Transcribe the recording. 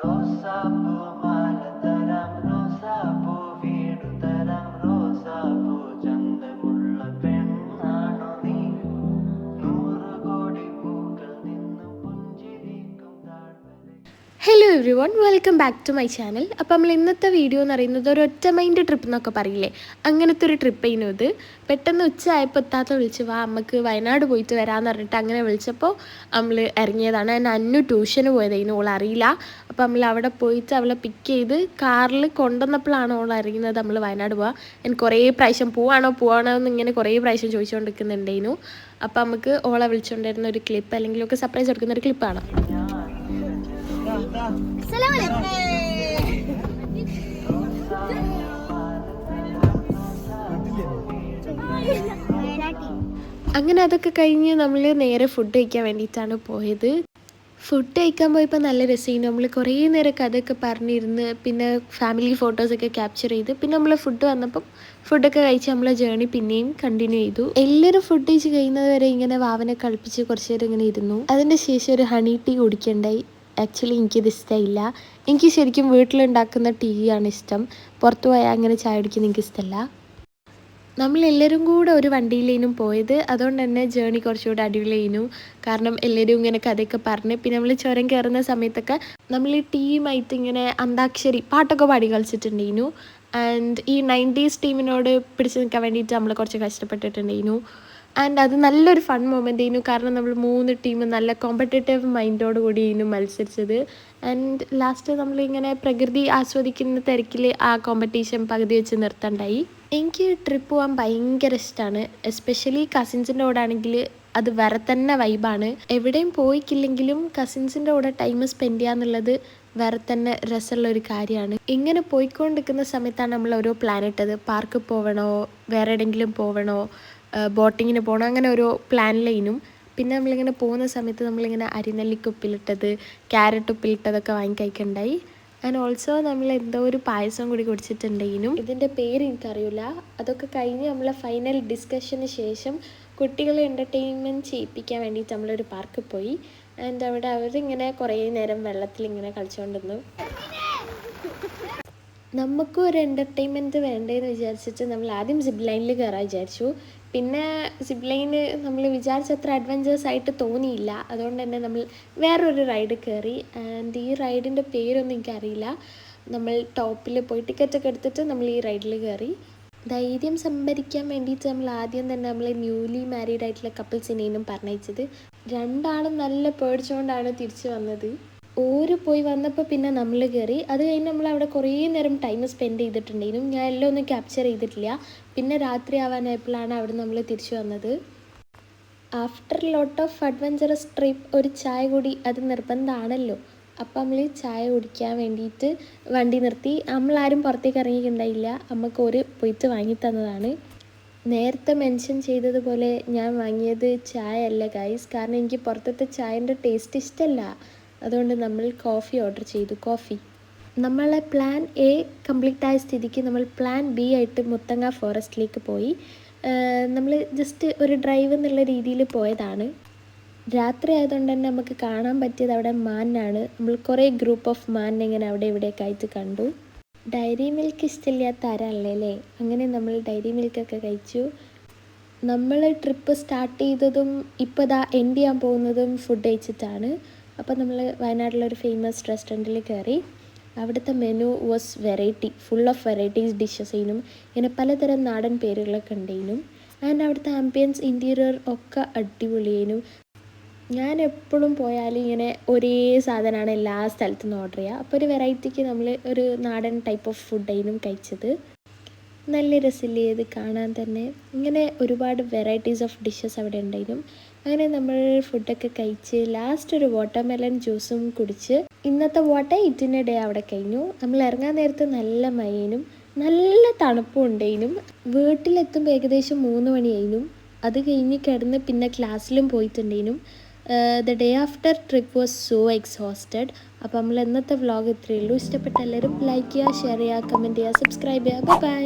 Hello everyone, welcome back to my channel. അപ്പോൾ നമ്മൾ ഇന്നത്തെ വീഡിയോ എന്ന് പറയുന്നത് ഒരു ഒറ്റ മൈൻഡ് ട്രിപ്പ് എന്നൊക്കെ പറയില്ലേ, അങ്ങനത്തെ ഒരു ട്രിപ്പ് ചെയ്യുന്നു. ഇത് പെട്ടെന്ന് ഉച്ച ആയപ്പോൾ എത്താത്ത വിളിച്ച് വാ നമുക്ക് വയനാട് പോയിട്ട് വരാമെന്ന് പറഞ്ഞിട്ട് അങ്ങനെ വിളിച്ചപ്പോൾ നമ്മൾ ഇറങ്ങിയതാണ്. ഞാൻ അന്നു ട്യൂഷന് പോയതായിരുന്നു, ഓൾ അറിയില്ല. അപ്പോൾ നമ്മൾ അവിടെ പോയിട്ട് അവളെ പിക്ക് ചെയ്ത് കാറിൽ കൊണ്ടുവന്നപ്പോഴാണ് ഓൾ അറിയുന്നത് നമ്മൾ വയനാട് പോവാം. എനിക്ക് കുറേ പ്രാവശ്യം പോവാണോ എന്ന് ഇങ്ങനെ കുറേ പ്രാവശ്യം ചോദിച്ചുകൊണ്ടിരിക്കുന്നുണ്ടായിരുന്നു. അപ്പോൾ നമുക്ക് ഓളെ വിളിച്ചുകൊണ്ടിരുന്ന ഒരു ക്ലിപ്പ് അല്ലെങ്കിൽ ഒക്കെ സർപ്രൈസ് എടുക്കുന്ന ഒരു ക്ലിപ്പാണ്. അങ്ങനെ അതൊക്കെ കഴിഞ്ഞ് നമ്മൾ നേരെ ഫുഡ് കഴിക്കാൻ വേണ്ടിയിട്ടാണ് പോയത്. ഫുഡ് കഴിക്കാൻ പോയപ്പോൾ നല്ല രസമായിരുന്നു. നമ്മൾ കുറേ നേരം കഥയൊക്കെ പറഞ്ഞിരുന്ന് പിന്നെ ഫാമിലി ഫോട്ടോസൊക്കെ ക്യാപ്ചർ ചെയ്ത് പിന്നെ നമ്മൾ ഫുഡ് വന്നപ്പം ഫുഡൊക്കെ കഴിച്ച് നമ്മളെ ജേർണി പിന്നെയും കണ്ടിന്യൂ ചെയ്തു. എല്ലാവരും ഫുഡ് കഴിച്ച് കഴിയുന്നത് വരെ ഇങ്ങനെ വാവനെ കളിപ്പിച്ച് കുറച്ച് നേരം ഇങ്ങനെ ഇരുന്നു. അതിൻ്റെ ശേഷം ഒരു ഹണി ടീ കുടിക്കണ്ടായി. ആക്ച്വലി എനിക്കിത് ഇഷ്ടമില്ല. എനിക്ക് ശരിക്കും വീട്ടിലുണ്ടാക്കുന്ന ടീ ആണ് ഇഷ്ടം. പുറത്തു പോയാൽ അങ്ങനെ ചായ കുടിക്കുന്ന എനിക്ക് ഇഷ്ടമല്ല. നമ്മളെല്ലാവരും കൂടെ ഒരു വണ്ടിയിലേനും പോയത്, അതുകൊണ്ട് തന്നെ ജേർണി കുറച്ചുകൂടെ അടിപൊളിയായിരുന്നു. കാരണം എല്ലാവരും ഇങ്ങനെ കഥയൊക്കെ പറഞ്ഞ് പിന്നെ നമ്മൾ ചുരം കയറുന്ന സമയത്തൊക്കെ നമ്മൾ ഈ ടീമായിട്ട് ഇങ്ങനെ അന്താക്ഷരി പാട്ടൊക്കെ പാടി കളിച്ചിട്ടുണ്ടായിരുന്നു. ആൻഡ് ഈ 90s ടീമിനോട് പിടിച്ച് നിൽക്കാൻ വേണ്ടിയിട്ട് നമ്മൾ കുറച്ച് കഷ്ടപ്പെട്ടിട്ടുണ്ടായിരുന്നു. ആൻഡ് അത് നല്ലൊരു ഫൺ മൊമെൻ്റ് ആയിരുന്നു. കാരണം നമ്മൾ 3 ടീം നല്ല കോമ്പറ്റേറ്റീവ് മൈൻഡോട് കൂടിയായിരുന്നു മത്സരിച്ചത്. ആൻഡ് ലാസ്റ്റ് നമ്മളിങ്ങനെ പ്രകൃതി ആസ്വദിക്കുന്ന തിരക്കിൽ ആ കോമ്പറ്റീഷൻ പകുതി വെച്ച് നിർത്തണ്ടായി. എനിക്ക് ട്രിപ്പ് പോകാൻ ഭയങ്കര ഇഷ്ടമാണ്. എസ്പെഷ്യലി കസിൻസിൻ്റെ കൂടെ ആണെങ്കിൽ അത് വേറെ തന്നെ വൈബാണ്. എവിടെയും പോയിക്കില്ലെങ്കിലും കസിൻസിൻ്റെ കൂടെ ടൈം സ്പെൻഡ് ചെയ്യുക എന്നുള്ളത് വേറെ തന്നെ രസമുള്ളൊരു കാര്യമാണ്. ഇങ്ങനെ പോയിക്കൊണ്ടിരിക്കുന്ന സമയത്താണ് നമ്മൾ ഓരോ പ്ലാൻ ഇട്ടത്. പാർക്കിൽ പോകണോ, വേറെ എവിടെയെങ്കിലും പോകണോ, ബോട്ടിങ്ങിന് പോകണം, അങ്ങനെ ഓരോ പ്ലാനിലേനും. പിന്നെ നമ്മളിങ്ങനെ പോകുന്ന സമയത്ത് നമ്മളിങ്ങനെ അരിനെല്ലിക്ക ഉപ്പിലിട്ടത്, ക്യാരറ്റ് ഉപ്പിലിട്ടതൊക്കെ വാങ്ങി കഴിക്കണ്ടായി. ആൻഡ് ഓൾസോ നമ്മൾ എന്തോ ഒരു പായസം കൂടി കുടിച്ചിട്ടുണ്ടെങ്കിലും ഇതിൻ്റെ പേര് എനിക്കറിയില്ല. അതൊക്കെ കഴിഞ്ഞ് നമ്മളെ ഫൈനൽ ഡിസ്കഷന് ശേഷം കുട്ടികളെ എൻ്റർടൈൻമെൻറ്റ് ചെയ്യിപ്പിക്കാൻ വേണ്ടിയിട്ട് നമ്മളൊരു പാർക്കിൽ പോയി. ആൻഡ് അവിടെ അവരിങ്ങനെ കുറേ നേരം വെള്ളത്തിലിങ്ങനെ കളിച്ചുകൊണ്ടിരുന്നു. നമുക്കും ഒരു എൻ്റർടൈൻമെൻറ്റ് വേണ്ടതെന്ന് വിചാരിച്ചിട്ട് നമ്മൾ ആദ്യം സിപ്പ് ലൈനിൽ കയറാൻ വിചാരിച്ചു. പിന്നെ സിപ്പ് ലൈന് നമ്മൾ വിചാരിച്ചത്ര അഡ്വഞ്ചേഴ്സ് ആയിട്ട് തോന്നിയില്ല. അതുകൊണ്ട് തന്നെ നമ്മൾ വേറൊരു റൈഡ് കയറി. ആൻഡ് ഈ റൈഡിൻ്റെ പേരൊന്നും എനിക്കറിയില്ല. നമ്മൾ ടോപ്പിൽ പോയി ടിക്കറ്റൊക്കെ എടുത്തിട്ട് നമ്മൾ ഈ റൈഡിൽ കയറി. ധൈര്യം സംഭരിക്കാൻ വേണ്ടിയിട്ട് നമ്മൾ ആദ്യം തന്നെ നമ്മൾ ന്യൂലി മാരീഡ് ആയിട്ടുള്ള കപ്പിൾസിനെയും പറഞ്ഞയച്ചത്. രണ്ടാളും നല്ല പേടിച്ചുകൊണ്ടാണ് തിരിച്ചു വന്നത്. ഓര് പോയി വന്നപ്പോൾ പിന്നെ നമ്മൾ കയറി. അത് കഴിഞ്ഞ് നമ്മൾ അവിടെ കുറേ നേരം ടൈം സ്പെൻഡ് ചെയ്തിട്ടുണ്ടായിരുന്നു. ഞാൻ എല്ലാം ഒന്നും ക്യാപ്ചർ ചെയ്തിട്ടില്ല. പിന്നെ രാത്രി ആവാനായപ്പോഴാണ് അവിടെ നമ്മൾ തിരിച്ചു വന്നത്. After lot of adventurous trip ഒരു ചായ കൂടി അത് നിർബന്ധമാണല്ലോ. അപ്പം നമ്മൾ ചായ കുടിക്കാൻ വേണ്ടിയിട്ട് വണ്ടി നിർത്തി. നമ്മളാരും പുറത്തേക്ക് ഇറങ്ങിയിട്ടുണ്ടായില്ല. നമുക്ക് ഒരു പോയിട്ട് വാങ്ങി തന്നതാണ്. നേരത്തെ മെൻഷൻ ചെയ്തതുപോലെ ഞാൻ വാങ്ങിയത് ചായ അല്ല ഗൈസ്. കാരണം എനിക്ക് പുറത്തത്തെ ചായൻ്റെ ടേസ്റ്റ് ഇഷ്ടമല്ല. അതുകൊണ്ട് നമ്മൾ കോഫി ഓർഡർ ചെയ്തു. കോഫി. നമ്മളെ പ്ലാൻ എ കംപ്ലീറ്റ് ആയ സ്ഥിതിക്ക് നമ്മൾ പ്ലാൻ ബി ആയിട്ട് മുത്തങ്ങ ഫോറസ്റ്റിലേക്ക് പോയി. നമ്മൾ ജസ്റ്റ് ഒരു ഡ്രൈവ് എന്നുള്ള രീതിയിൽ പോയതാണ്. രാത്രി ആയതുകൊണ്ട് തന്നെ നമുക്ക് കാണാൻ പറ്റിയത് അവിടെ മാനാണ്. നമ്മൾ കുറേ ഗ്രൂപ്പ് ഓഫ് മാനിനെ ഇങ്ങനെ അവിടെ ഇവിടെയൊക്കെ ആയിട്ട് കണ്ടു. ഡയറി മിൽക്ക് ഇഷ്ടമില്ലാത്ത ആരാണല്ലേ അല്ലേ. അങ്ങനെ നമ്മൾ ഡയറി മിൽക്കൊക്കെ കഴിച്ചു. നമ്മൾ ട്രിപ്പ് സ്റ്റാർട്ട് ചെയ്തതും ഇപ്പോൾ ഇതാ എൻഡ് ചെയ്യാൻ പോകുന്നതും ഫുഡ് കഴിച്ചിട്ടാണ്. അപ്പോൾ നമ്മൾ വയനാട്ടിലൊരു ഫേമസ് റെസ്റ്റോറൻറ്റിൽ കയറി. അവിടുത്തെ menu was variety, full of varieties dishes ആയിരുന്നു. ഇങ്ങനെ പലതരം നാടൻ പേരുകളൊക്കെ ഉണ്ടായിരുന്നു. ആൻഡ് അവിടുത്തെ ആംബിയൻസ് ഇൻറ്റീരിയർ ഒക്കെ അടിപൊളിയായിരുന്നു. ഞാൻ എപ്പോഴും പോയാലും ഇങ്ങനെ ഒരേ സാധനമാണ് എല്ലാ സ്ഥലത്തു നിന്ന് ഓർഡർ ചെയ്യുക. അപ്പോൾ ഒരു വെറൈറ്റിക്ക് നമ്മൾ ഒരു നാടൻ ടൈപ്പ് ഓഫ് ഫുഡായിരുന്നു കഴിച്ചത്. നല്ല രസമില്ലേ ഇത് കാണാൻ തന്നെ. ഇങ്ങനെ ഒരുപാട് വെറൈറ്റീസ് ഓഫ് ഡിഷസ് അവിടെ ഉണ്ടായിരുന്നു. അങ്ങനെ നമ്മൾ ഫുഡൊക്കെ കഴിച്ച് ലാസ്റ്റ് ഒരു വാട്ടർമെലൺ ജ്യൂസും കുടിച്ച് ഇന്നത്തെ ഇതിൻ്റെ ഡേ അവിടെ കഴിഞ്ഞു. നമ്മൾ ഇറങ്ങാൻ നേരത്ത് നല്ല മഴയും നല്ല തണുപ്പും ഉണ്ടായിരുന്നു. വീട്ടിലെത്തുമ്പോൾ ഏകദേശം 3 മണിയായിരുന്നു. അത് കഴിഞ്ഞ് കിടന്ന് പിന്നെ ക്ലാസ്സിലും പോയിട്ടുണ്ടായിരുന്നു. The day after trip was so exhausted. അപ്പോൾ നമ്മൾ ഇന്നത്തെ വ്ളോഗ് ഇത്രയേ ഉള്ളൂ. ഇഷ്ടപ്പെട്ട എല്ലാവരും ലൈക്ക് ചെയ്യുക, ഷെയർ ചെയ്യുക, കമൻറ്റ് ചെയ്യുക, സബ്സ്ക്രൈബ് ചെയ്യുക. ബൈ.